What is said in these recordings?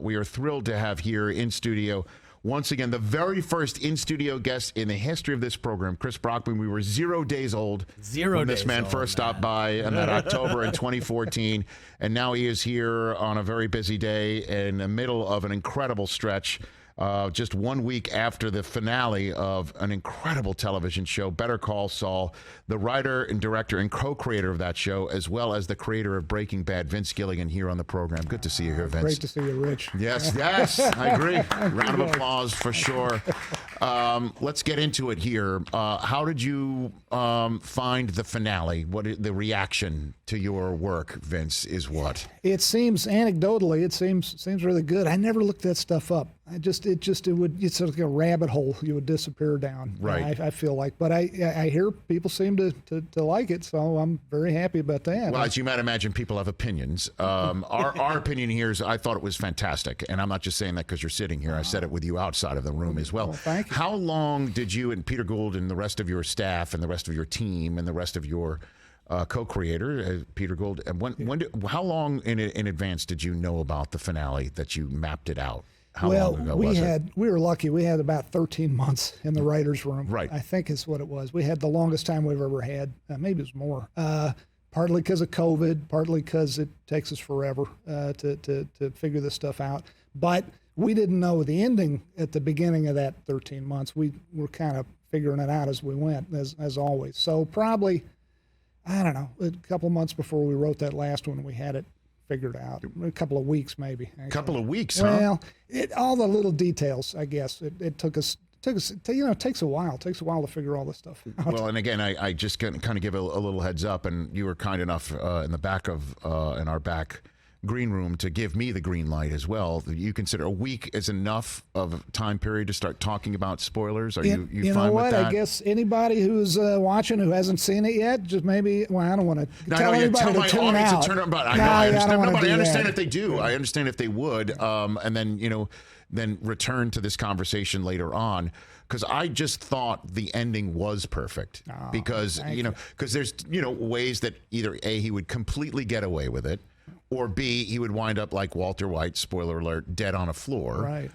we are thrilled to have here in studio once again the very first in-studio guest in the history of this program, Chris Brockman. We were 0 days old when this man first stopped by in that October in 2014, and now he is here on a very busy day in the middle of an incredible stretch. Just 1 week after the finale of an incredible television show, Better Call Saul, the writer and director and co-creator of that show, as well as the creator of Breaking Bad, Vince Gilligan, here on the program. Good to see you here, Vince. Great to see you, Rich. Yes, I agree. Round of applause for sure. Let's get into it here. How did you find the finale? The reaction to your work, Vince, is what? It seems, anecdotally, it seems really good. I never looked that stuff up. It's sort of like a rabbit hole you would disappear down. Right. I feel like, but I hear people seem to like it, so I'm very happy about that. Well, as you might imagine, people have opinions. Our opinion here is I thought it was fantastic, and I'm not just saying that because you're sitting here. I said it with you outside of the room as well. Thank you. How long did you and Peter Gould and the rest of your staff and the rest of your team and the rest of your co-creator, Peter Gould, and how long in advance did you know about the finale that you mapped it out? How long ago was it? We were lucky. We had about 13 months in the writer's room. Right. I think is what it was. We had the longest time we've ever had. Maybe it was more. Partly because of COVID, partly because it takes us forever to figure this stuff out. But we didn't know the ending at the beginning of that 13 months. We were kind of figuring it out as we went, as always. So probably, I don't know, a couple months before we wrote that last one, we had it figured out. A couple of weeks, maybe. Actually. A couple of weeks, well, all the little details, I guess. It took us. It takes a while. It takes a while to figure all this stuff out. Well, and again, I just kind of give a little heads up, and you were kind enough in the back of in our back green room to give me the green light as well. You consider a week is enough of a time period to start talking about spoilers? Are you you fine know what? with that? I guess anybody who's watching who hasn't seen it yet, just maybe. Well, I don't want to tell anybody to tune out. I understand if they do. I understand if they would, and then then return to this conversation later on. Because I just thought the ending was perfect. Because there's ways that either A, he would completely get away with it, or B, he would wind up like Walter White, spoiler alert, dead on a floor. Right.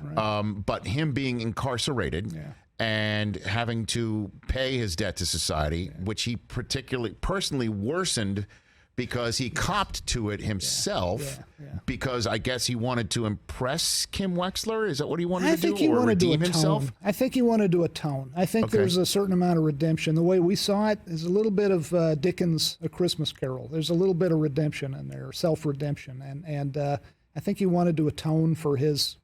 But him being incarcerated and having to pay his debt to society, which he personally worsened because he copped to it himself because I guess he wanted to impress Kim Wexler. Is that what he wanted to do? Or redeem himself? I think he wanted to atone. I think there's a certain amount of redemption. The way we saw it is a little bit of Dickens' A Christmas Carol. There's a little bit of redemption in there, self-redemption. And I think he wanted to atone for his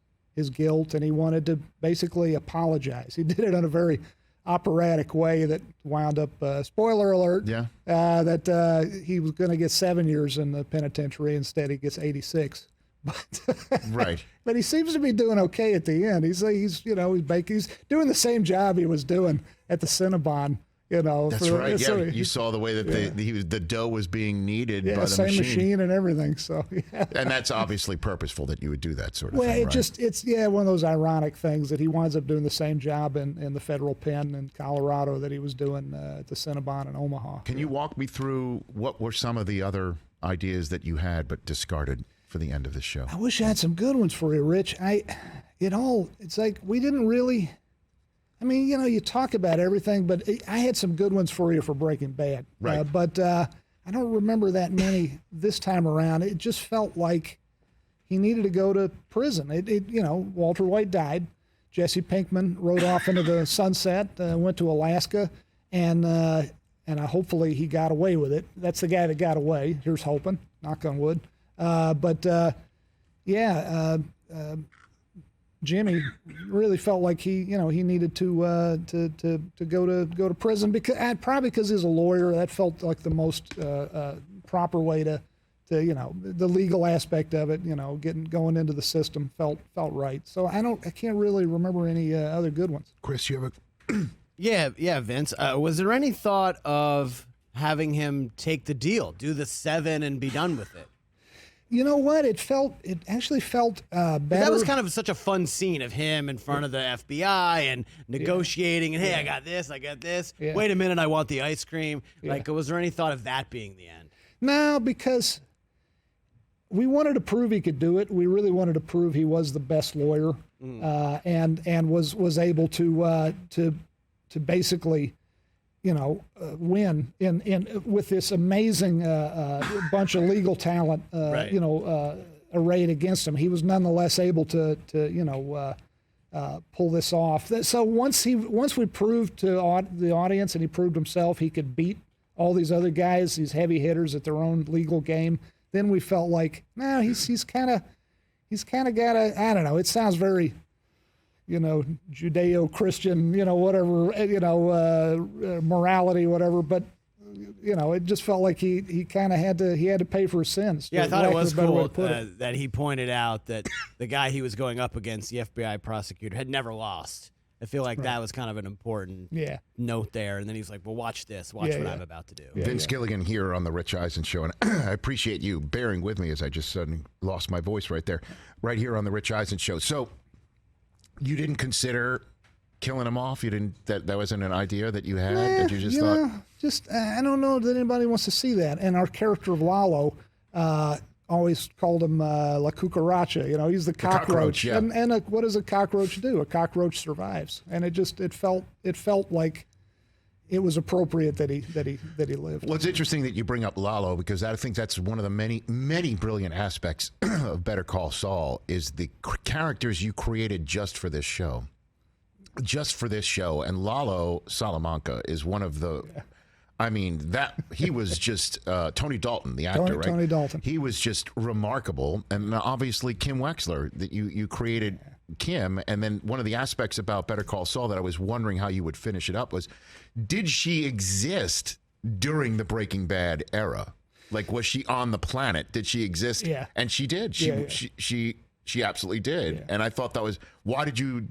guilt, and he wanted to basically apologize. He did it in a very operatic way that wound up, spoiler alert, that he was going to get 7 years in the penitentiary. Instead, he gets 86. But but he seems to be doing okay at the end. He's doing the same job he was doing at the Cinnabon. That's right. Yeah, you saw the way that the dough was being kneaded by the same machine and everything. So and that's obviously purposeful that you would do that sort of thing. Well, it's one of those ironic things that he winds up doing the same job in the federal pen in Colorado that he was doing at the Cinnabon in Omaha. Can you walk me through what were some of the other ideas that you had but discarded for the end of the show? I wish I had some good ones for you, Rich. It's like we didn't really. I mean, you talk about everything, but I had some good ones for you for Breaking Bad. Right. But I don't remember that many this time around. It just felt like he needed to go to prison. Walter White died. Jesse Pinkman rode off into the sunset, went to Alaska, and hopefully he got away with it. That's the guy that got away. Here's hoping. Knock on wood. Jimmy really felt like he needed to go to prison because he's a lawyer. That felt like the most proper way to the legal aspect of it. Going into the system felt right. So I can't really remember any other good ones. Chris, you have a yeah, Vince. Was there any thought of having him take the deal, do the 7 and be done with it? You know what? It actually felt better. That was kind of such a fun scene of him in front of the FBI and negotiating. And hey, I got this. Yeah. Wait a minute, I want the ice cream. Yeah. Was there any thought of that being the end? No, because we wanted to prove he could do it. We really wanted to prove he was the best lawyer, and was able to basically, win in with this amazing bunch of legal talent, arrayed against him. He was nonetheless able to pull this off. So once we proved to the audience, and he proved himself, he could beat all these other guys, these heavy hitters at their own legal game. Then we felt like, no, he's kind of got a, I don't know. It sounds very, Judeo-Christian, whatever, morality, whatever. But it just felt like he kind of had to pay for his sins. Yeah, I thought it was cool that he pointed out that the guy he was going up against, the FBI prosecutor, had never lost. I feel like that was kind of an important note there. And then he's like, well, watch this. Watch what I'm about to do. Vince Gilligan here on the Rich Eisen Show. And I appreciate you bearing with me as I just suddenly lost my voice right there. Right here on the Rich Eisen Show. So you didn't consider killing him off? You didn't? That wasn't an idea that you had? That you just thought? I don't know that anybody wants to see that. And our character of Lalo, always called him La Cucaracha. He's the cockroach. And what does a cockroach do? A cockroach survives. And it felt like it was appropriate that he lived. Well, it's interesting that you bring up Lalo, because I think that's one of the many, many brilliant aspects of Better Call Saul is the characters you created just for this show. And Lalo Salamanca is one of the... I mean, that he was just Tony Dalton, the actor, right? Tony Dalton. He was just remarkable. And obviously Kim Wexler, that you created Kim. And then one of the aspects about Better Call Saul that I was wondering how you would finish it up was, did she exist during the Breaking Bad era? Like, was she on the planet? Did she exist? Yeah. And she did. She absolutely did. Yeah. And I thought that was, why did you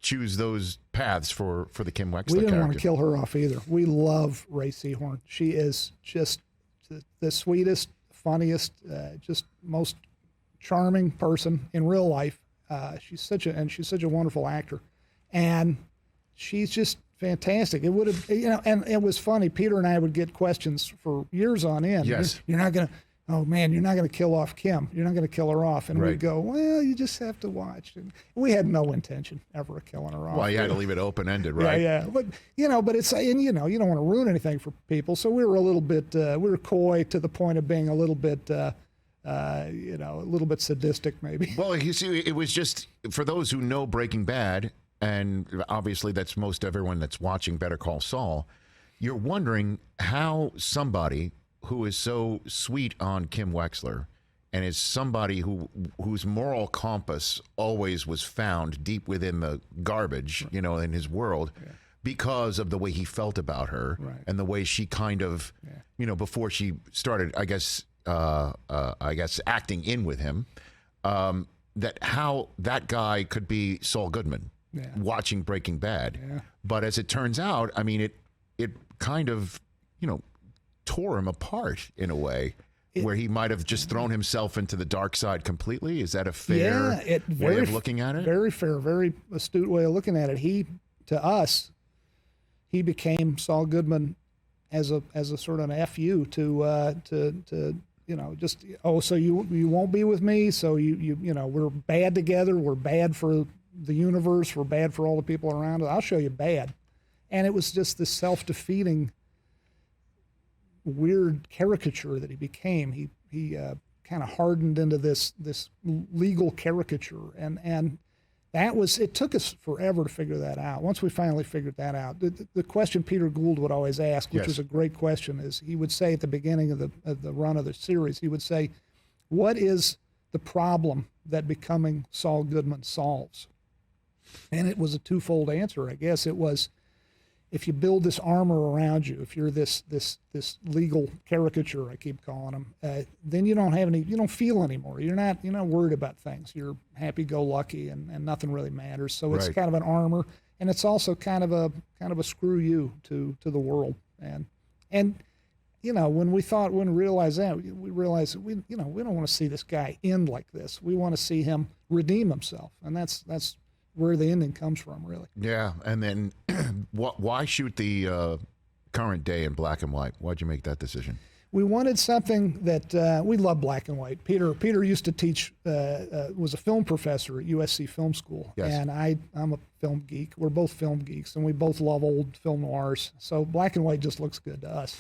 choose those paths for the Kim Wexler character? We didn't want to kill her off either. We love Rhea Seehorn. She is just the sweetest, funniest, just most charming person in real life. She's such a wonderful actor, and she's just fantastic. It would have, and it was funny. Peter and I would get questions for years on end. Yes. You're not gonna. Oh man, you're not going to kill off Kim. You're not going to kill her off. And we'd go, well, you just have to watch. And we had no intention ever of killing her off. Well, you had to leave it open-ended, right? Yeah. But it's, and you don't want to ruin anything for people. So we were a little bit, we were coy to the point of being a little bit, a little bit sadistic maybe. Well, you see, it was just, for those who know Breaking Bad, and obviously that's most everyone that's watching Better Call Saul, you're wondering how somebody who is so sweet on Kim Wexler and is somebody whose moral compass always was found deep within the garbage, in his world, because of the way he felt about her and the way she kind of, before she started, I guess, acting in with him, that how that guy could be Saul Goodman watching Breaking Bad. Yeah. But as it turns out, I mean, it kind of, tore him apart in a way where he might have just thrown himself into the dark side completely. Is that a fair way of looking at it? Very fair, very astute way of looking at it. To us, he became Saul Goodman as a sort of an FU to just, so you won't be with me. So we're bad together. We're bad for the universe. We're bad for all the people around us. I'll show you bad. And it was just this self-defeating, weird caricature that he became. He kind of hardened into this legal caricature, and that was, it took us forever to figure that out. Once we finally figured that out, the question Peter Gould would always ask, which was a great question, is he would say at the beginning of the run of the series, he would say, what is the problem that becoming Saul Goodman solves? And it was a twofold answer, I guess. It was, if you build this armor around you, if you're this legal caricature, I keep calling them, then you don't feel anymore. You're not worried about things. You're happy-go-lucky, and nothing really matters. So it's kind of an armor, and it's also kind of a screw you to the world. And when we realized that, we realized that we don't want to see this guy end like this. We want to see him redeem himself, and that's where the ending comes from, really. Yeah, and then why shoot the current day in black and white? Why'd you make that decision? We wanted something that we love black and white. Peter used to teach, was a film professor at USC Film School, yes. and I'm a film geek. We're both film geeks, and we both love old film noirs. So black and white just looks good to us.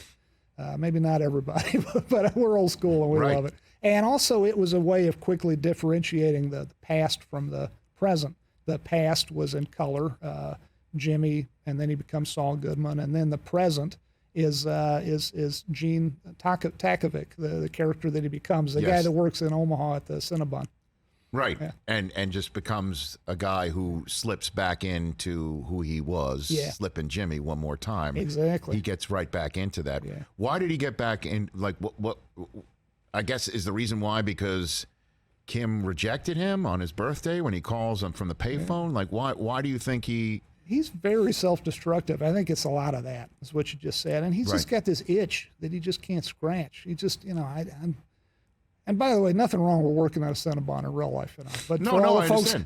Maybe not everybody, but we're old school and we love it. And also, it was a way of quickly differentiating the past from the present. The past was in color, Jimmy, and then he becomes Saul Goodman, and then the present is Gene Takovic, the character that he becomes, the guy that works in Omaha at the Cinnabon. Right, yeah. and just becomes a guy who slips back into who he was, slipping Jimmy one more time. Exactly. He gets right back into that. Yeah. Why did he get back in? Like, what I guess is the reason why, because Kim rejected him on his birthday when he calls him from the payphone? Like, why do you think He's very self-destructive. I think it's a lot of that, is what you just said. And he's just got this itch that he just can't scratch. He just, and by the way, nothing wrong with working at a Cinnabon in real life. But for all the folks, I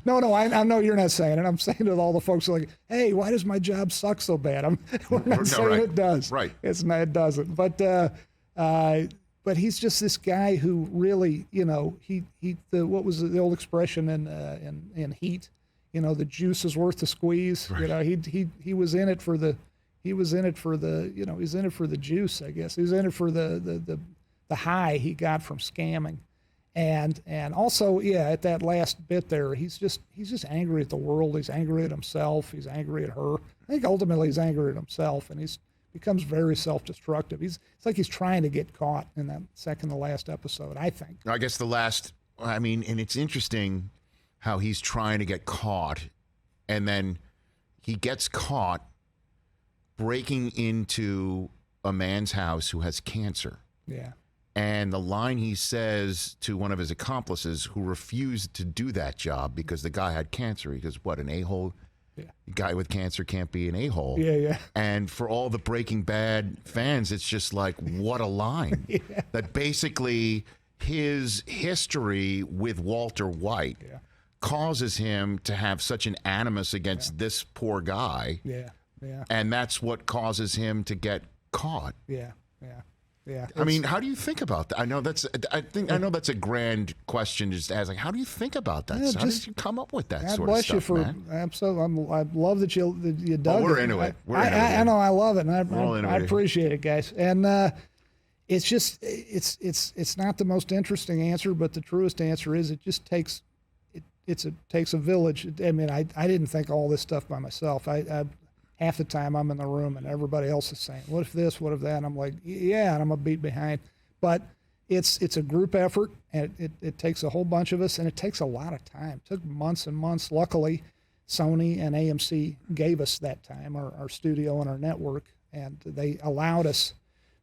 know you're not saying it. I'm saying to all the folks who are like, hey, why does my job suck so bad? We're not saying it does. Right. It's not, it doesn't. But he's just this guy who really, what was the old expression in Heat? The juice is worth the squeeze. Right. He was in it for the juice, I guess. He was in it for the high he got from scamming. And also, at that last bit there, he's just angry at the world. He's angry at himself. He's angry at her. I think ultimately he's angry at himself, and he's becomes very self-destructive. It's like he's trying to get caught in that second to last episode, I think. I guess and it's interesting how he's trying to get caught, and then he gets caught breaking into a man's house who has cancer. Yeah. And the line he says to one of his accomplices who refused to do that job because the guy had cancer, he goes, what, an a-hole? Yeah. A guy with cancer can't be an a-hole. Yeah. And for all the Breaking Bad fans, it's just like, what a line. That basically his history with Walter White causes him to have such an animus against this poor guy. Yeah. And that's what causes him to get caught. Yeah. I mean, how do you think about that? I know that's a grand question just as like, how do you think about that? How did you come up with that God sort of bless stuff, you for man? Absolutely. I love that you dug we're into it. I know, I love it, and I appreciate it, guys. And it's just it's not the most interesting answer, but the truest answer is it just takes it takes a village. I mean, I didn't think all this stuff by myself. I half the time I'm in the room and everybody else is saying, what if this, what if that? And I'm like, yeah, and I'm a beat behind. But it's a group effort, and it takes a whole bunch of us, and it takes a lot of time. It took months and months. Luckily, Sony and AMC gave us that time, our studio and our network, and they allowed us.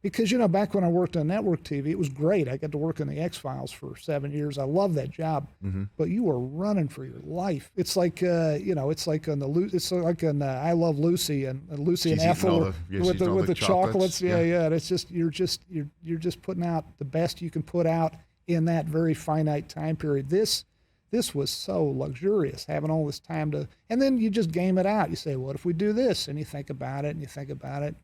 Because, back when I worked on network TV, it was great. I got to work on the X-Files for 7 years. I loved that job. Mm-hmm. But you were running for your life. It's like, it's like on I Love Lucy and Lucy and Ethel with the chocolates. Yeah. And it's just you're just putting out the best you can put out in that very finite time period. This was so luxurious, having all this time to, and then you just game it out. You say, what if we do this? And you think about it, and you think about it.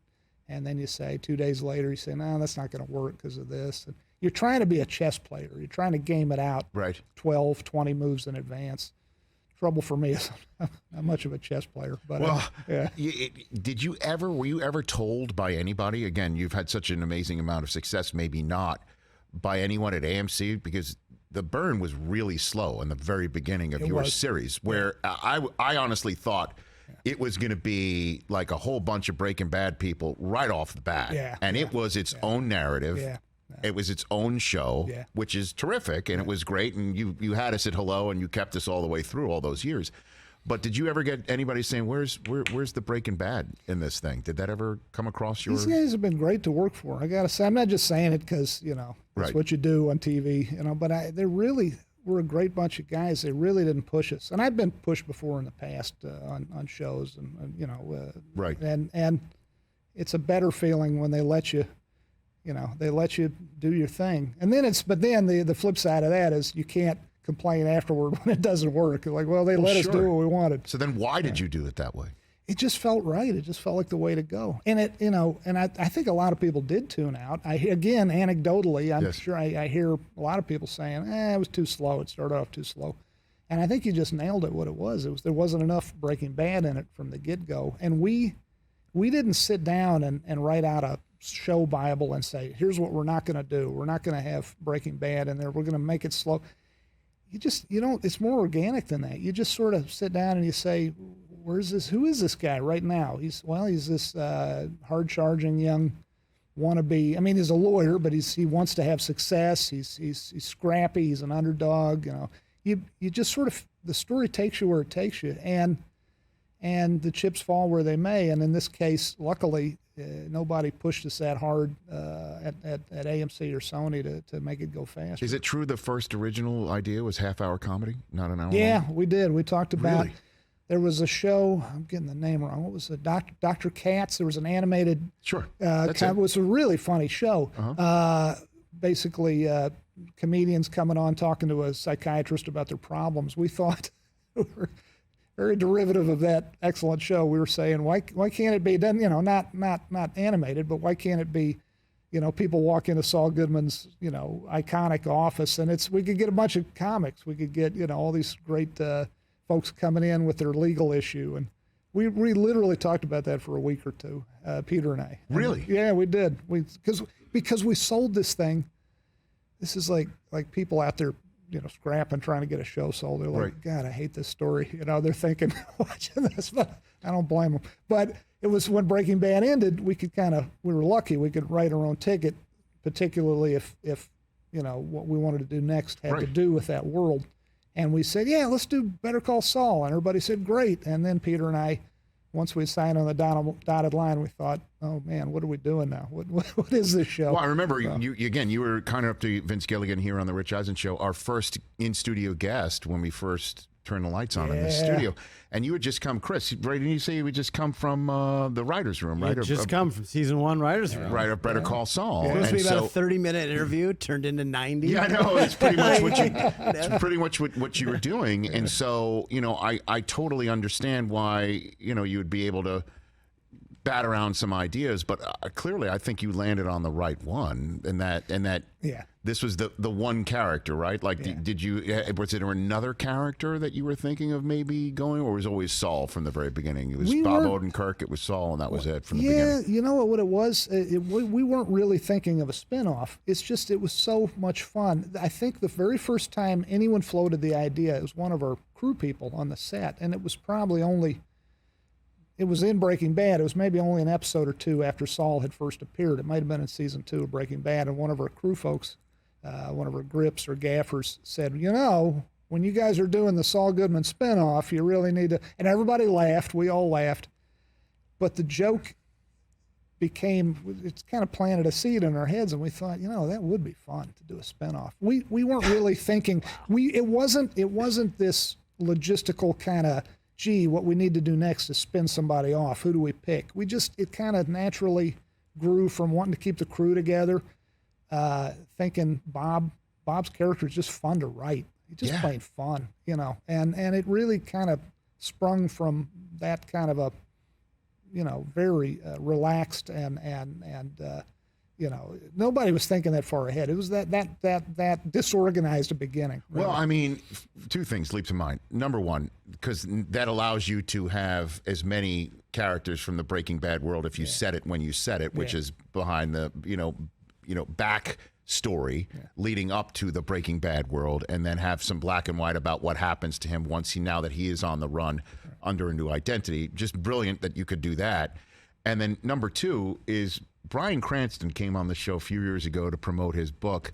And then you say 2 days later, you say, no, that's not going to work because of this. And you're trying to be a chess player. You're trying to game it out 12, 20 moves in advance. Trouble for me is I'm not much of a chess player. But were you ever told by anybody, again, you've had such an amazing amount of success, maybe not, by anyone at AMC, because the burn was really slow in the very beginning of your series, where I honestly thought it was going to be like a whole bunch of Breaking Bad people right off the bat. It was its own narrative. It was its own show, which is terrific, and it was great. And you had us at hello, and you kept us all the way through all those years. But did you ever get anybody saying, where's the Breaking Bad in this thing? Did that ever come across your... These guys have been great to work for. I got to say, I'm not just saying it because, that's what you do on TV, but they really... We're a great bunch of guys. They really didn't push us, and I've been pushed before in the past on shows, and it's a better feeling when they let you, they let you do your thing. And then the flip side of that is you can't complain afterward when it doesn't work. Like, well, they let us do what we wanted. So then, why did you do it that way? it just felt right. It just felt like the way to go. And it, and I think a lot of people did tune out. Again, anecdotally, I'm sure I hear a lot of people saying, it was too slow. It started off too slow. And I think you just nailed it. What it was there wasn't enough Breaking Bad in it from the get-go. And we didn't sit down and write out a show Bible and say, here's what we're not going to do. We're not going to have Breaking Bad in there. We're going to make it slow. It's more organic than that. You just sort of sit down and you say, who is this guy right now? He's this hard-charging young wannabe. I mean, he's a lawyer, but he wants to have success. He's scrappy. He's an underdog. You just sort of, the story takes you where it takes you, and the chips fall where they may. And in this case, luckily, nobody pushed us that hard at AMC or Sony to make it go faster. Is it true the first original idea was half-hour comedy, not an hour? Yeah, long? We did. We talked about. Really? There was a show. I'm getting the name wrong. What was it? Dr. Katz. There was an animated. Sure. It was a really funny show. Basically, comedians coming on talking to a psychiatrist about their problems. We thought we were very derivative of that excellent show. We were saying, why can't it be done? Not animated, but why can't it be? People walk into Saul Goodman's iconic office, and we could get a bunch of comics. We could get all these great folks coming in with their legal issue, and we literally talked about that for a week or two, Peter and I. Really? Yeah, we did. Because we sold this thing. This is like people out there, scrapping, trying to get a show sold. They're like, right. God, I hate this story. They're thinking, watching this, but I don't blame them. But it was when Breaking Bad ended, we were lucky. We could write our own ticket, particularly if what we wanted to do next had to do with that world. And we said, yeah, let's do Better Call Saul. And everybody said, great. And then Peter and I, once we signed on the dotted line, we thought, oh, man, what are we doing now? What is this show? Well, I remember, you were kind of up to Vince Gilligan here on the Rich Eisen Show, our first in-studio guest when we first turned the lights on in the studio. And you had just come, Chris, right? Didn't you say you had just come from the writer's room, right? Come from season 1 writer's room. Right, of Better Call Saul. It was supposed to be about a 30-minute interview, turned into 90. Yeah, I know. It's pretty much what you were doing. And so, I totally understand why, you would be able to bat around some ideas, but clearly I think you landed on the right one, and that this was the one character, right? Like, was it another character that you were thinking of maybe going, or was it always Saul from the very beginning? It was Bob Odenkirk, it was Saul, and that was it from the beginning. Yeah, you know what it was? We weren't really thinking of a spinoff. It's just, it was so much fun. I think the very first time anyone floated the idea, it was one of our crew people on the set, and it was probably it was in Breaking Bad. It was maybe only an episode or two after Saul had first appeared. It might have been in season 2 of Breaking Bad. And one of our crew folks, one of our grips or gaffers, said, when you guys are doing the Saul Goodman spinoff, you really need to. And everybody laughed. We all laughed. But the joke it's kind of planted a seed in our heads, and we thought, that would be fun to do a spinoff. We weren't really thinking. It wasn't this logistical kind of, gee, what we need to do next is spin somebody off. Who do we pick? It kind of naturally grew from wanting to keep the crew together, thinking Bob's character is just fun to write. He just plain fun, and it really kind of sprung from that kind of a, very relaxed and nobody was thinking that far ahead. It was that disorganized a beginning. Really. Well, I mean, two things leap to mind. Number one, because that allows you to have as many characters from the Breaking Bad world if you said it when you said it, which is behind the back story leading up to the Breaking Bad world, and then have some black and white about what happens to him now that he is on the run under a new identity. Just brilliant that you could do that. And then number two is Bryan Cranston came on the show a few years ago to promote his book,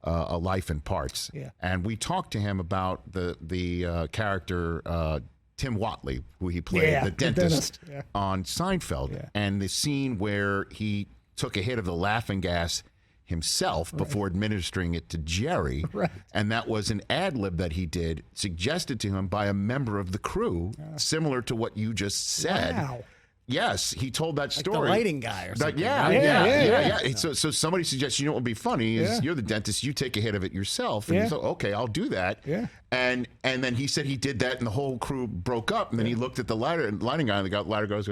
A Life in Parts. Yeah. And we talked to him about the character Tim Watley, who he played, the dentist on Seinfeld, and the scene where he took a hit of the laughing gas himself before administering it to Jerry. Right. And that was an ad lib that he did, suggested to him by a member of the crew, similar to what you just said. Wow. Yes, he told that story. Like the lighting guy or something. Yeah. So somebody suggests, what would be funny is you're the dentist, you take a hit of it yourself. And he's like, okay, I'll do that. Yeah. And then he said he did that, and the whole crew broke up. And then he looked at the lighting guy, and the lighter guy goes,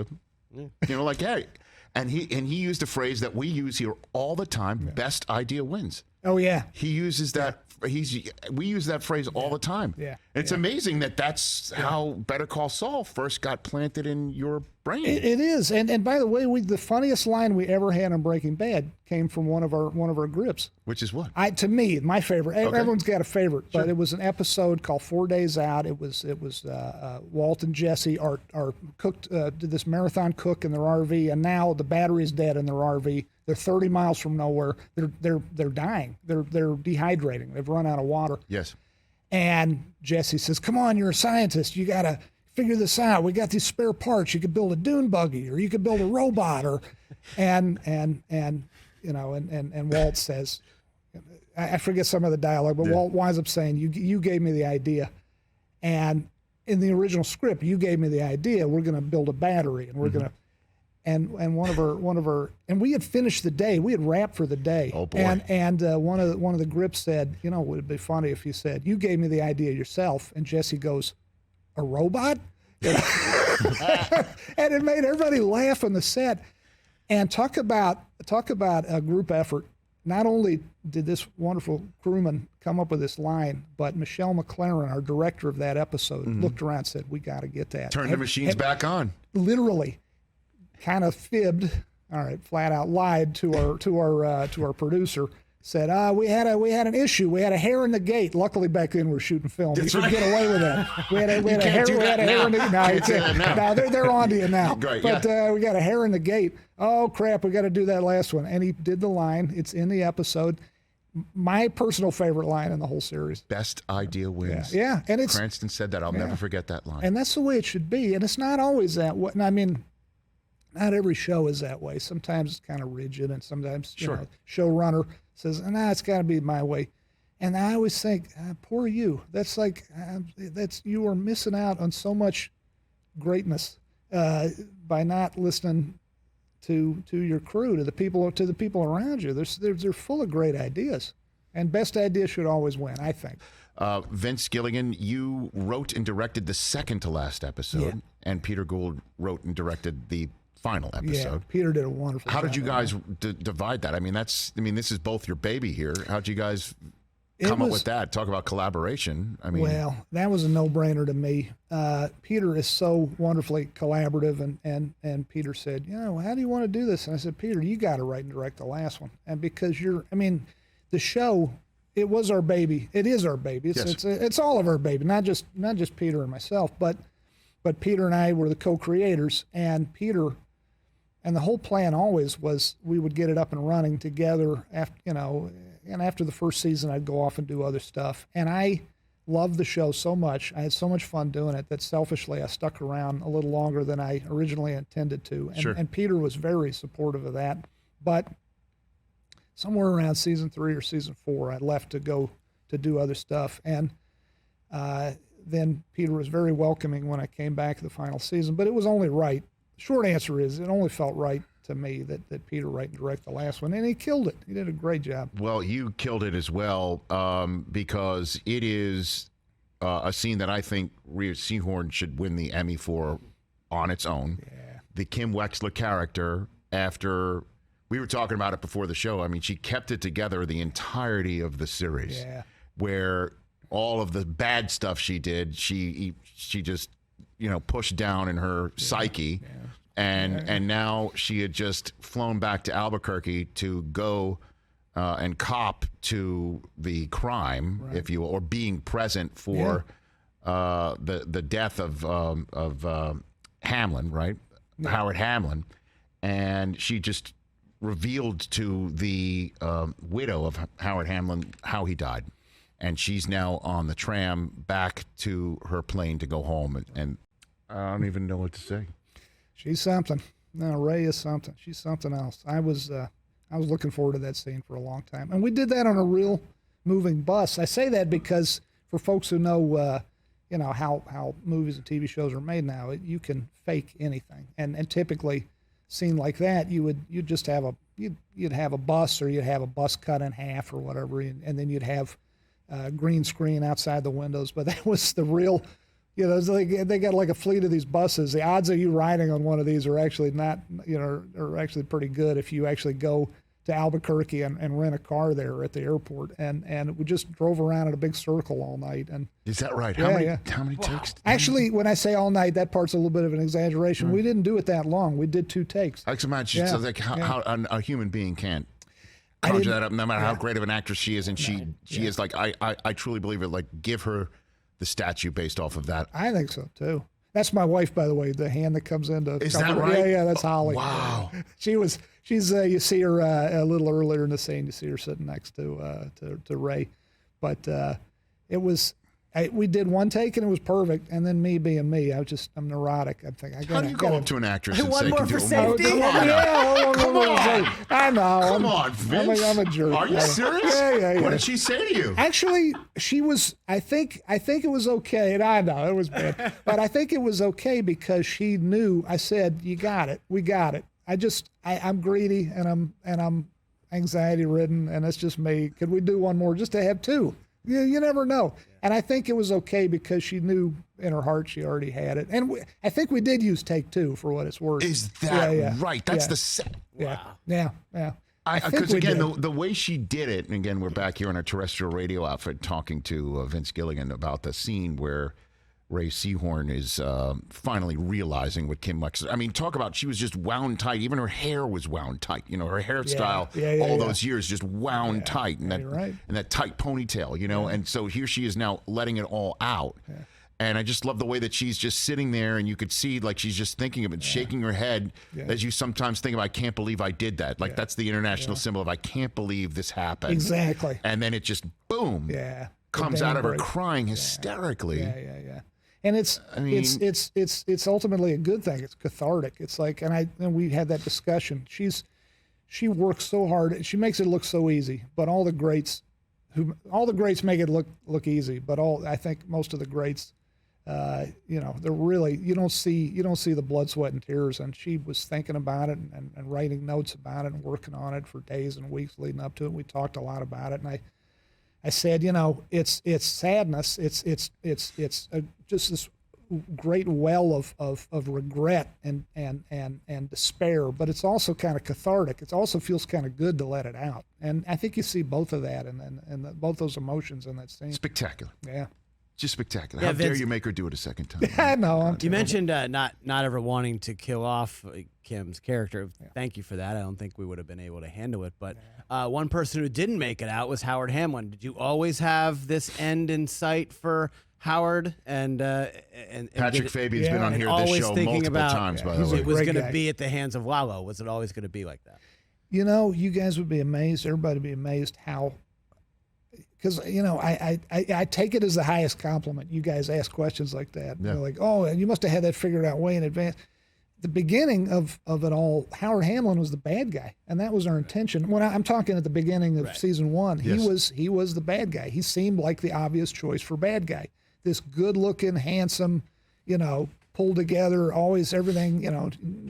like, hey. And he used a phrase that we use here all the time: best idea wins. Oh yeah. He uses that. We use that phrase all the time. Yeah. It's amazing that's how Better Call Saul first got planted in your brain. It is. And by the way, the funniest line we ever had on Breaking Bad came from one of our grips. Which is what? To me, my favorite. Okay. Everyone's got a favorite, but it was an episode called 4 Days Out. It was Walt and Jesse are cooked did this marathon cook in their RV, and now the battery's dead in their RV. They're 30 miles from nowhere. They're dying. They're dehydrating. They've run out of water. Yes. And Jesse says, "Come on, you're a scientist. You got to figure this out. We got these spare parts. You could build a dune buggy, or you could build a robot, or," and Walt says, I forget some of the dialogue, but Walt winds up saying, "You gave me the idea, and in the original script, you gave me the idea. We're going to build a battery, and we're going to." And one of our and we had finished the day. We had wrapped for the day. Oh boy! And one of the grips said, it would be funny if you said, "You gave me the idea yourself." And Jesse goes, "A robot?" And it made everybody laugh on the set. And talk about a group effort. Not only did this wonderful crewman come up with this line, but Michelle McLaren, our director of that episode, looked around and said, "We got to get that." Turn the machines back on. Literally. Kind of fibbed, flat out lied to our producer. Said, we had an issue. We had a hair in the gate. Luckily, back then we were shooting film. You could get away with that. We had a hair in the gate. No, they're on to you now. Great, but we got a hair in the gate. Oh crap, we got to do that last one. And he did the line. It's in the episode. My personal favorite line in the whole series. Best idea wins. Yeah. And it's Cranston said that. I'll never forget that line. And that's the way it should be. And it's not always that way. I mean, not every show is that way. Sometimes it's kind of rigid, and sometimes showrunner says, "Nah, it's got to be my way." And I always think, poor you. That's you are missing out on so much greatness by not listening to your crew, to the people around you. They're full of great ideas, and best ideas should always win, I think. Vince Gilligan, you wrote and directed the second to last episode, and Peter Gould wrote and directed the final episode. Yeah, Peter did a wonderful job. How did you guys divide that? I mean, this is both your baby here. How'd you guys come up with that? Talk about collaboration. I mean, well, that was a no-brainer to me. Peter is so wonderfully collaborative, and Peter said, how do you want to do this? And I said, Peter, you got to write and direct the last one. And because the show, it was our baby. It is our baby. It's all of our baby, not just Peter and myself, but Peter and I were the co-creators, and Peter. And the whole plan always was we would get it up and running together and after the first season I'd go off and do other stuff. And I loved the show so much. I had so much fun doing it that selfishly I stuck around a little longer than I originally intended to. And Peter was very supportive of that. But somewhere around season 3 or season 4, I left to go to do other stuff. And then Peter was very welcoming when I came back the final season, but it was only right. Short answer is it only felt right to me that Peter write and direct the last one, and he killed it. He did a great job. Well, you killed it as well because it is a scene that I think Rhea Seehorn should win the Emmy for on its own. Yeah. The Kim Wexler character, after we were talking about it before the show, I mean, she kept it together the entirety of the series. Yeah. Where all of the bad stuff she did, she just pushed down in her psyche. Yeah. And now she had just flown back to Albuquerque to go and cop to the crime, if you will, or being present for the death of Hamlin, right? Yeah. Howard Hamlin. And she just revealed to the widow of Howard Hamlin how he died. And she's now on the tram back to her plane to go home. And I don't even know what to say. She's something. No, Ray is something. She's something else. I was looking forward to that scene for a long time. And we did that on a real moving bus. I say that because for folks who know you know, how movies and TV shows are made now. You can fake anything, and typically, scene like that, you'd just have you'd have a bus, or you'd have a bus cut in half or whatever, and then you'd have green screen outside the windows. But that was the real, you know, it's like they got like a fleet of these buses. The odds of you riding on one of these are actually not, you know, are actually pretty good if you actually go to Albuquerque and rent a car there at the airport. And we just drove around in a big circle all night. And is that right? Yeah, how many takes? Actually, when I say all night, that part's a little bit of an exaggeration. We didn't do it that long. We did 2 takes. I can imagine like how a human being can't conjure that up, no matter how great of an actress she is. And she is like, I truly believe it. Like, give her the statue based off of that. I think so too. That's my wife, by the way, the hand that comes in to Is that right? Yeah, that's Holly. Wow. She's you see her a little earlier in the scene, you see her sitting next to Ray. But it was, we did 1 take and it was perfect. And then me being me, I'm neurotic. I'm thinking, how do you go up to an actress and one say, more for safety? Come on. I know. Come on, Vince. I'm a jerk. Are you serious? Yeah. What did she say to you? Actually, she was, I think it was okay. And I know it was bad, but I think it was okay because she knew. I said, you got it. We got it. I'm greedy and I'm anxiety ridden, and it's just me. Could we do one more just to have 2? You never know. And I think it was okay because she knew in her heart she already had it. And I think we did use take 2 for what it's worth. Is that right? That's the set. Wow. Yeah. Because again, the way she did it, and again, we're back here on our terrestrial radio outfit talking to Vince Gilligan about the scene where Rhea Seehorn is finally realizing what Kim Wexler. I mean, talk about, she was just wound tight. Even her hair was wound tight. You know, her hairstyle all those years just wound tight, and that tight ponytail. You know, and so here she is now letting it all out. Yeah. And I just love the way that she's just sitting there, and you could see like she's just thinking of it, shaking her head as you sometimes think of, I can't believe I did that. Like that's the international symbol of I can't believe this happened. Exactly. And then it just boom. Comes out of her crying hysterically. Yeah. And it's ultimately a good thing. It's cathartic. It's like, and we had that discussion. She works so hard. She makes it look so easy. But all the greats make it look easy. But I think most of the greats, you know, they're really, you don't see the blood, sweat, and tears. And she was thinking about it and writing notes about it and working on it for days and weeks leading up to it. We talked a lot about it, and I said, you know, it's sadness. It's just this great well of regret and despair, but it's also kind of cathartic. It also feels kind of good to let it out, and I think you see both of that and both those emotions in that scene. Spectacular. Yeah. Just spectacular. How dare you make her do it a second time? I know. You mentioned not ever wanting to kill off Kim's character. Thank you for that. I don't think we would have been able to handle it. But one person who didn't make it out was Howard Hamlin. Did you always have this end in sight for Howard? And Patrick Fabian's been on here this show multiple times, by the way. It was going to be at the hands of Lalo. Was it always going to be like that? You know, you guys would be amazed. Everybody would be amazed how. Because, you know, I take it as the highest compliment. You guys ask questions like that. Yeah. You're like, oh, and you must have had that figured out way in advance. The beginning of it all, Howard Hamlin was the bad guy, and that was our intention. When I'm talking at the beginning of season 1, he was the bad guy. He seemed like the obvious choice for bad guy. This good-looking, handsome, you know, pulled together, always everything, you know,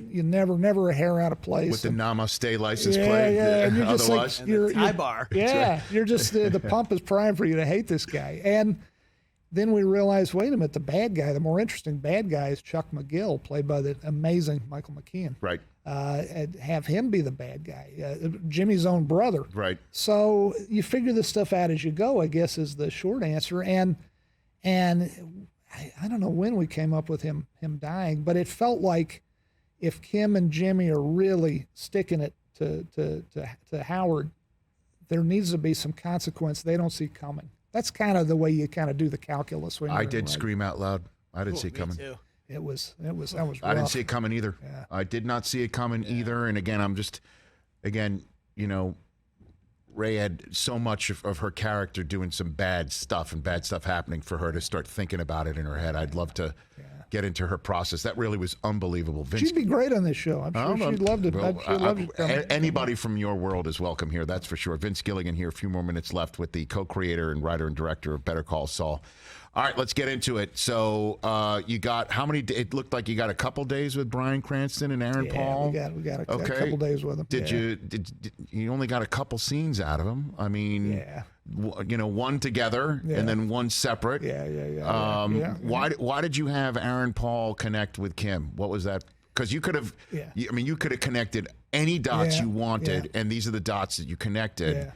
you never a hair out of place. With the Namaste license plate. Yeah, and you're just otherwise. like, you're tie bar. Yeah, you're just, the pump is primed for you to hate this guy. And then we realized, wait a minute, the bad guy, the more interesting bad guy is Chuck McGill, played by the amazing Michael McKean. Right. And have him be the bad guy, Jimmy's own brother. Right. So you figure this stuff out as you go, I guess, is the short answer. And I don't know when we came up with him dying, but it felt like if Kim and Jimmy are really sticking it to Howard, there needs to be some consequence they don't see coming. That's kind of the way you kind of do the calculus. I did scream out loud. I didn't see it coming. Too. That was rough. I didn't see it coming either. Yeah. I did not see it coming either. And again, you know, Ray had so much of her character doing some bad stuff and bad stuff happening for her to start thinking about it in her head. I'd love to get into her process. That really was unbelievable. Vince, she'd be great on this show. I'm sure she'd love to. Well, anybody from your world is welcome here, that's for sure. Vince Gilligan here, a few more minutes left with the co-creator and writer and director of Better Call Saul. All right, let's get into it. So you got how many? It looked like you got a couple days with Bryan Cranston and Aaron Paul. We got a couple days with him. Did you only got a couple scenes out of him? I mean, one together and then one separate. Why did you have Aaron Paul connect with Kim? What was that? Because you could have. You could have connected any dots you wanted, and these are the dots that you connected.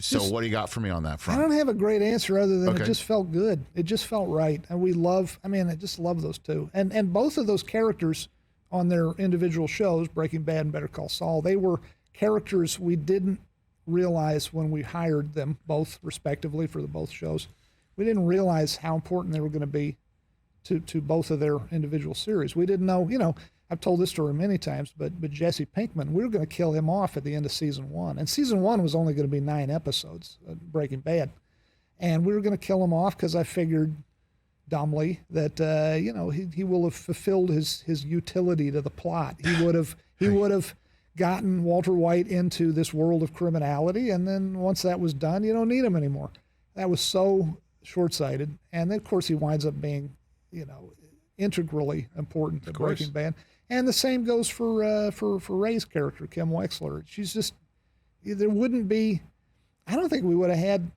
So what do you got for me on that front? I don't have a great answer other than it just felt good. It just felt right. And I just love those two. And both of those characters on their individual shows, Breaking Bad and Better Call Saul, they were characters we didn't realize when we hired them, both respectively for both shows. We didn't realize how important they were going to be to both of their individual series. We didn't know, I've told this story many times, but Jesse Pinkman, we were going to kill him off at the end of season 1. And season 1 was only going to be 9 episodes, Breaking Bad. And we were going to kill him off because I figured dumbly that, he will have fulfilled his utility to the plot. He would have gotten Walter White into this world of criminality. And then once that was done, you don't need him anymore. That was so short-sighted. And then, of course, he winds up being, integrally important to Breaking Bad. And the same goes for Ray's character, Kim Wexler. She's just, there wouldn't be, I don't think we would have had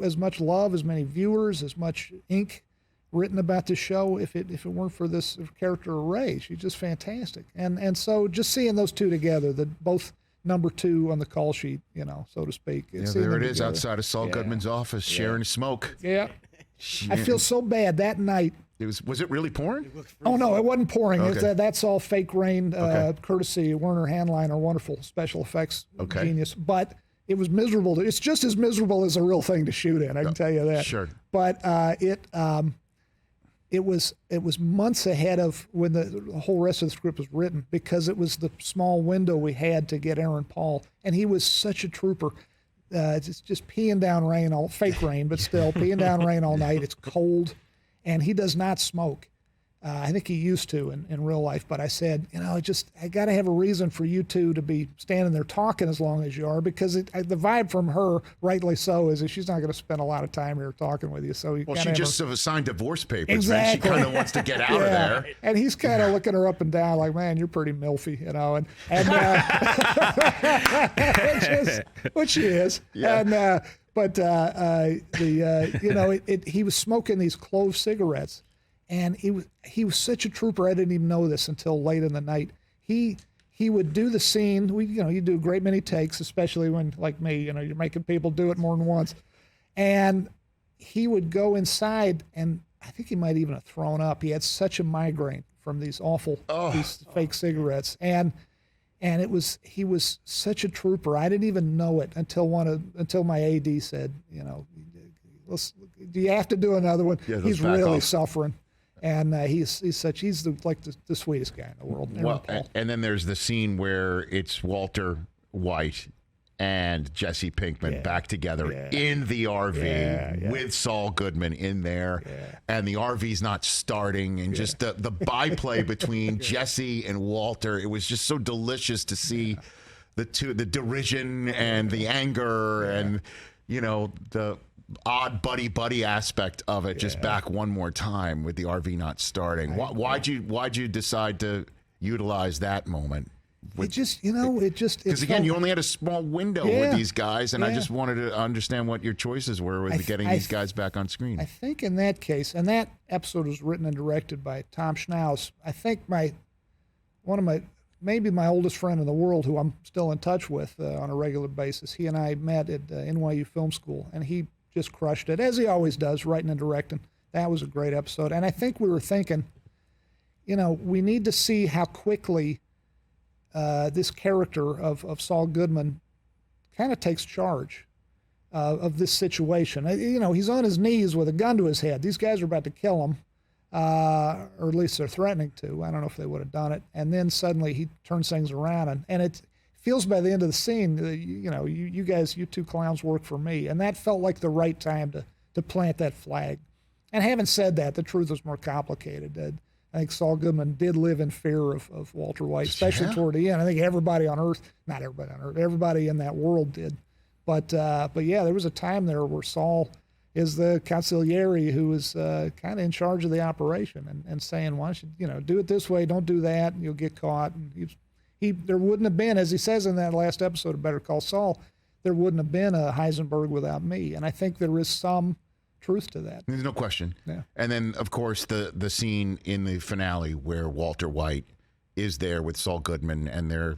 as much love, as many viewers, as much ink written about the show if it weren't for this character of Ray. She's just fantastic. And so just seeing those two together, both number 2 on the call sheet, so to speak. Yeah, there it is together. Outside of Saul Goodman's office, sharing smoke. Yeah. I feel so bad that night. Was it really pouring? Oh, no, it wasn't pouring. Okay. That's all fake rain, courtesy Werner Hanline, our wonderful special effects genius. But it was miserable. It's just as miserable as a real thing to shoot in, I can tell you that. Sure. But it was months ahead of when the whole rest of the script was written, because it was the small window we had to get Aaron Paul. And he was such a trooper. It's just peeing down rain, fake rain, but still peeing down rain all night. It's cold. And he does not smoke. I think he used to in real life. But I said, I got to have a reason for you two to be standing there talking as long as you are, because the vibe from her, rightly so, is that she's not going to spend a lot of time here talking with you. So she just signed divorce papers. Exactly. She kind of wants to get out of there. And he's kind of looking her up and down like, man, you're pretty milfy, which she is. Yeah. He was smoking these clove cigarettes, and he was such a trooper. I didn't even know this until late in the night. He would do the scene. You do a great many takes, especially when, like me, you're making people do it more than once. And he would go inside, and I think he might even have thrown up. He had such a migraine from these these fake cigarettes, and he was such a trooper. I didn't even know it until my AD said, do you have to do another one? Yeah, he's really suffering, and he's the sweetest guy in the world. Well, and then there's the scene where it's Walter White and Jesse Pinkman back together in the RV with Saul Goodman in there, and the RV's not starting, and just the byplay between Jesse and Walter. It was just so delicious to see the derision and the anger and the odd buddy aspect of it just back one more time with the RV not starting. Why'd you decide to utilize that moment? Because again, you only had a small window with these guys, and I just wanted to understand what your choices were with getting these guys back on screen. I think in that case, and that episode was written and directed by Tom Schnauz. I think maybe my oldest friend in the world, who I'm still in touch with on a regular basis. He and I met at NYU Film School, and he just crushed it, as he always does, writing and directing. That was a great episode, and I think we were thinking, we need to see how quickly this character of Saul Goodman kind of takes charge of this situation. He's on his knees with a gun to his head. These guys are about to kill him, or at least they're threatening to. I don't know if they would have done it. And then suddenly he turns things around, and it feels by the end of the scene, you guys, you two clowns work for me. And that felt like the right time to plant that flag. And having said that, the truth was more complicated. I think Saul Goodman did live in fear of Walter White, especially toward the end. I think everybody on Earth, not everybody on Earth, everybody in that world did. But yeah, there was a time there where Saul, is the consigliere who is kind of in charge of the operation and saying, why don't you, do it this way, don't do that, and you'll get caught. And there wouldn't have been, as he says in that last episode of Better Call Saul, there wouldn't have been a Heisenberg without me. And I think there is some truth to that. There's no question. Yeah. And then, of course, the scene in the finale where Walter White is there with Saul Goodman, and they're,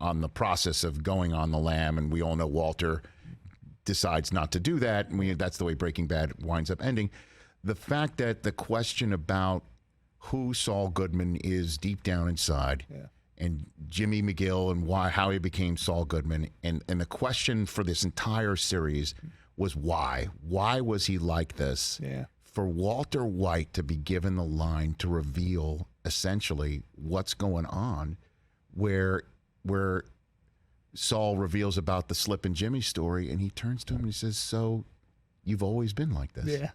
on the process of going on the lam, and we all know Walter decides not to do that, and that's the way Breaking Bad winds up ending. The fact that the question about who Saul Goodman is deep down inside, and Jimmy McGill and how he became Saul Goodman, and the question for this entire series was why? Why was he like this? Yeah. For Walter White to be given the line to reveal essentially what's going on, where Saul reveals about the Slip and Jimmy story, and he turns to him and he says, so you've always been like this? Yeah.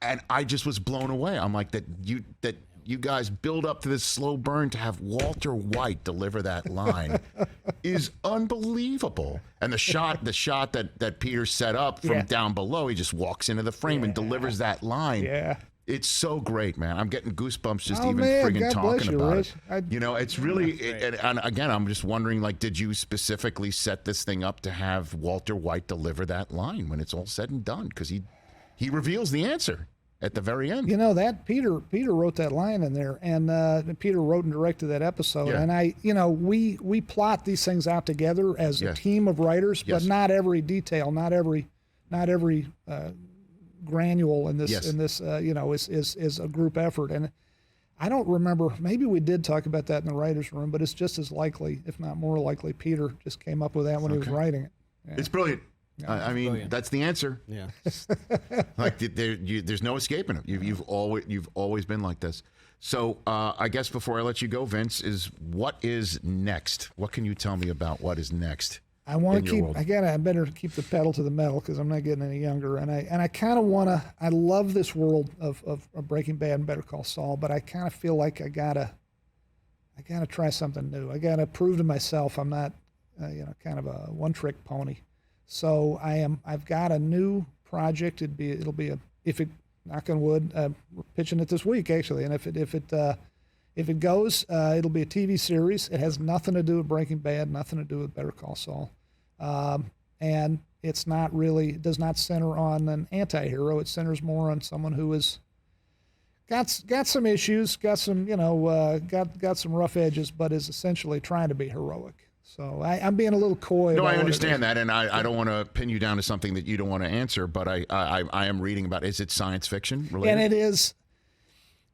And I just was blown away. I'm like, that you guys build up to this slow burn to have Walter White deliver that line is unbelievable. And the shot that Peter set up from down below, he just walks into the frame and delivers that line. Yeah. It's so great, man. I'm getting goosebumps just even man, friggin' God talking about Rich. it. It's really, and again, I'm just wondering, did you specifically set this thing up to have Walter White deliver that line when it's all said and done? Because he reveals the answer at the very end. That Peter wrote that line in there, and Peter wrote and directed that episode. Yeah. And we plot these things out together as a team of writers, but not every detail, not every granule in this is a group effort. And I don't remember, maybe we did talk about that in the writers' room, but it's just as likely, if not more likely, Peter just came up with that when he was writing it. Yeah. It's brilliant. Yeah, I mean, brilliant. That's the answer. Yeah. There's no escaping it. You've always been like this. So I guess before I let you go, Vince, what is next? What can you tell me about what is next? I want to keep. I better keep the pedal to the metal because I'm not getting any younger, and I kind of want to. I love this world of Breaking Bad and Better Call Saul, but I kind of feel like I gotta try something new. I gotta prove to myself I'm not, kind of a one-trick pony. So I've got a new project. It'll be knock on wood, we're pitching it this week actually, and if it goes, it'll be a TV series. It has nothing to do with Breaking Bad, nothing to do with Better Call Saul. And it's not really, it does not center on an anti-hero. It centers more on someone who is got some issues, got some rough edges, but is essentially trying to be heroic. So I'm being a little coy. No, I understand that, and I don't want to pin you down to something that you don't want to answer, but I am reading about, is it science fiction related? And it is.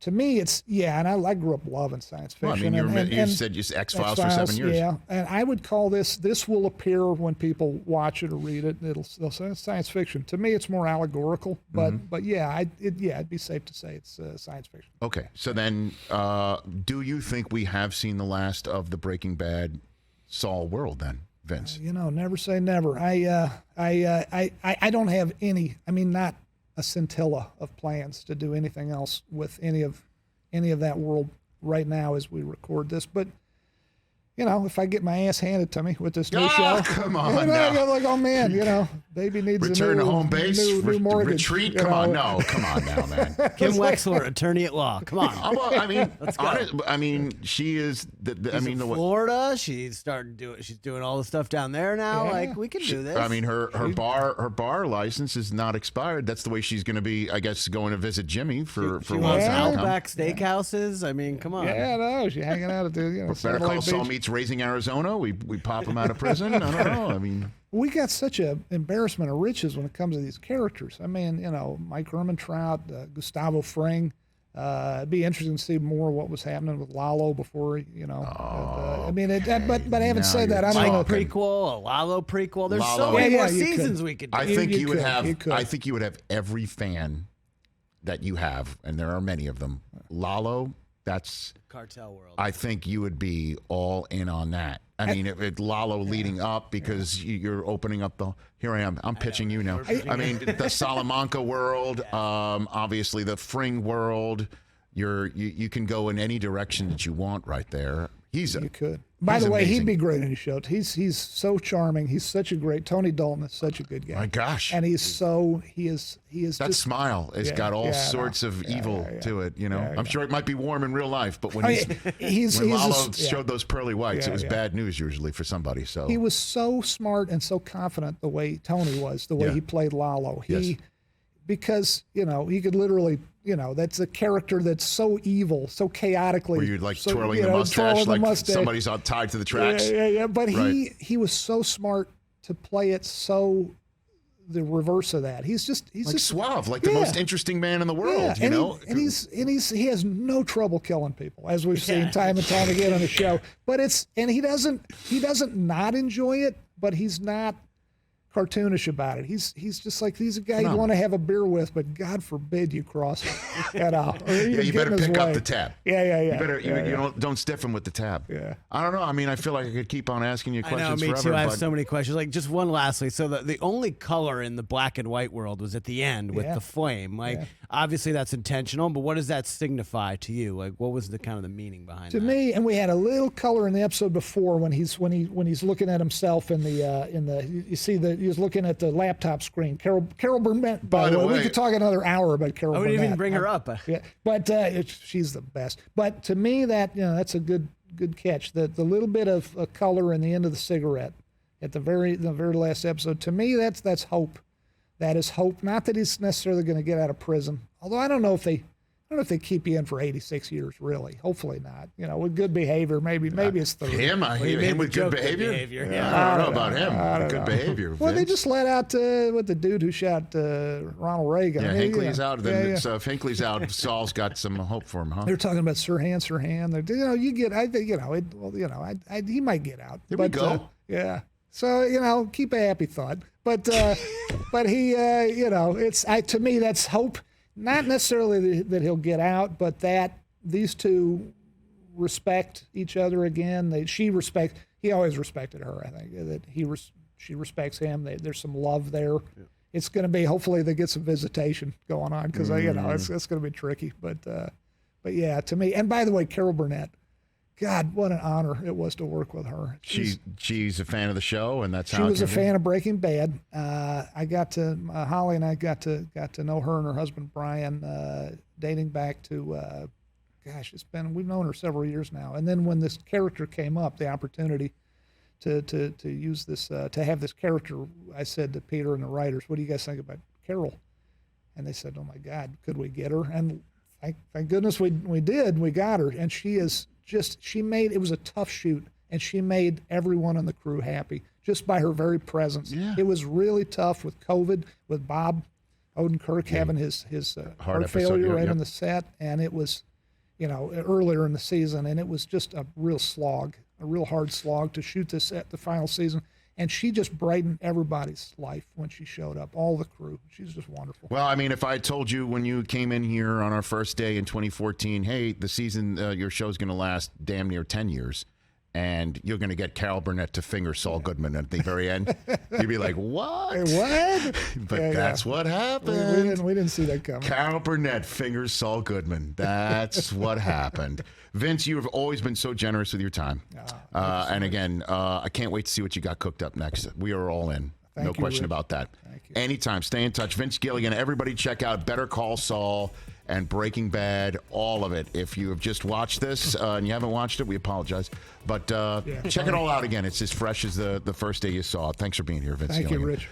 To me, it's, and I grew up loving science fiction. Well, I mean, you said just X-Files for 7 years. Yeah, and I would call this will appear when people watch it or read it. They'll say it's science fiction. To me, it's more allegorical, but it'd be safe to say it's science fiction. Okay, so then, do you think we have seen the last of the Breaking Bad Saul world then, Vince? Never say never. I don't have any. I mean, not a scintilla of plans to do anything else with any of that world right now as we record this. But if I get my ass handed to me with this new show, come on, I go like, oh man, baby needs return a new to home base, new mortgage. Retreat. Come on now, man. Kim Wexler, attorney at law. Come on. I mean, she is. Florida. She's doing all the stuff down there now. Yeah. Like we can do this. I mean, her bar license is not expired. That's the way she's going to be. I guess going to visit Jimmy for she once. Outback Steakhouses. I mean, come on. Yeah, no, she's hanging out at the Better Call Saul meets Raising Arizona. We pop him out of prison. I don't know. I mean, we got such a embarrassment of riches when it comes to these characters. I mean, Mike Ehrmantraut, Gustavo Fring. It'd be interesting to see more what was happening with Lalo before, I mean, but having said that, I don't know. Mike prequel, a Lalo prequel. There's Lalo. so many more seasons we could do. I think you would have. I think you would have every fan that you have, and there are many of them. Lalo. That's Cartel World. I think you would be all in on that. I mean, if Lalo leading up because you're opening up the. Here I am. I'm pitching you now. I mean, the Salamanca world, obviously the Fring world. You can go in any direction that you want right there. You could. By the way, amazing. he'd be great in his show. He's so charming. He's such a great. Tony Dalton is such a good guy. My gosh. And he is that just, smile has got all sorts of evil to it. You know, I'm sure it might be warm in real life, but when when Lalo showed those pearly whites, it was bad news usually for somebody. So he was so smart and so confident the way Tony was, the way he played Lalo. Because he could literally. That's a character that's so evil, so chaotically. Where you're like twirling the mustache like somebody's tied to the tracks. Yeah. But he was so smart to play it so the reverse of that. He's just suave, like the most interesting man in the world. He has no trouble killing people, as we've seen time and time again on the show. But he doesn't not enjoy it, but he's not cartoonish about it. He's just like, he's a guy you want to have a beer with, but God forbid you cross it. You better pick up the tab. Yeah. You better don't stiff him with the tab. Yeah. I don't know. I mean, I feel like I could keep on asking you questions I know, me forever. too. I have so many questions. Like, just one lastly. So the only color in the black and white world was at the end with the flame. Like, obviously that's intentional, but what does that signify to you? Like, what was the kind of the meaning behind that? To me, and we had a little color in the episode before when he's looking at himself in the you see he was looking at the laptop screen. Carol Burnett, by the way, we could talk another hour about Carol Burnett. I didn't even bring her up. Yeah, but she's the best. But to me, that's a good catch. The little bit of color in the end of the cigarette at the very last episode. To me, that's hope. That is hope. Not that he's necessarily going to get out of prison. Although I don't know if they keep you in for 86 years, really. Hopefully not. With good behavior, maybe it's 30. Him with good behavior? Yeah. I don't know about him. Good behavior. Well, they just let out the dude who shot Ronald Reagan. Yeah, Hinckley's out. Then if Hinckley's out, Saul's got some hope for him, huh? They're talking about Sirhan. He might get out. Here we go. Yeah. So, keep a happy thought. But he, it's to me, that's hope. Not necessarily that he'll get out, but that these two respect each other again. He always respected her. I think that she respects him. There's some love there. Yeah. It's going to be, hopefully they get some visitation going on because it's going to be tricky. But yeah, to me. And by the way, Carol Burnett. God, what an honor it was to work with her. She's a fan of the show, and that's how she was a fan of Breaking Bad. Holly and I got to know her and her husband Bryan, dating back to, we've known her several years now. And then when this character came up, the opportunity to use this, to have this character, I said to Peter and the writers, "What do you guys think about Carol?" And they said, "Oh my God, could we get her?" And thank goodness we did. We got her, and she is. It was a tough shoot, and she made everyone on the crew happy just by her very presence. Yeah. It was really tough with COVID, with Bob Odenkirk having his heart failure right on the set, and it was, earlier in the season, and it was just a real hard slog to shoot this at the final season. And she just brightened everybody's life when she showed up, all the crew. She's just wonderful. Well, I mean, if I had told you when you came in here on our first day in 2014, hey, the season, your show's going to last damn near 10 years, and you're going to get Carol Burnett to finger Saul Goodman at the very end, you'd be like, what? What? But that's what happened. We didn't see that coming. Carol Burnett fingers Saul Goodman. That's what happened. Vince, you have always been so generous with your time. And again, I can't wait to see what you got cooked up next. We are all in. No question about that. Thank you. Anytime. Stay in touch. Vince Gilligan, everybody check out Better Call Saul and Breaking Bad, all of it. If you have just watched this and you haven't watched it, we apologize. But check it all out again. It's as fresh as the first day you saw it. Thanks for being here, Vince Gilligan. Thank you, Rich.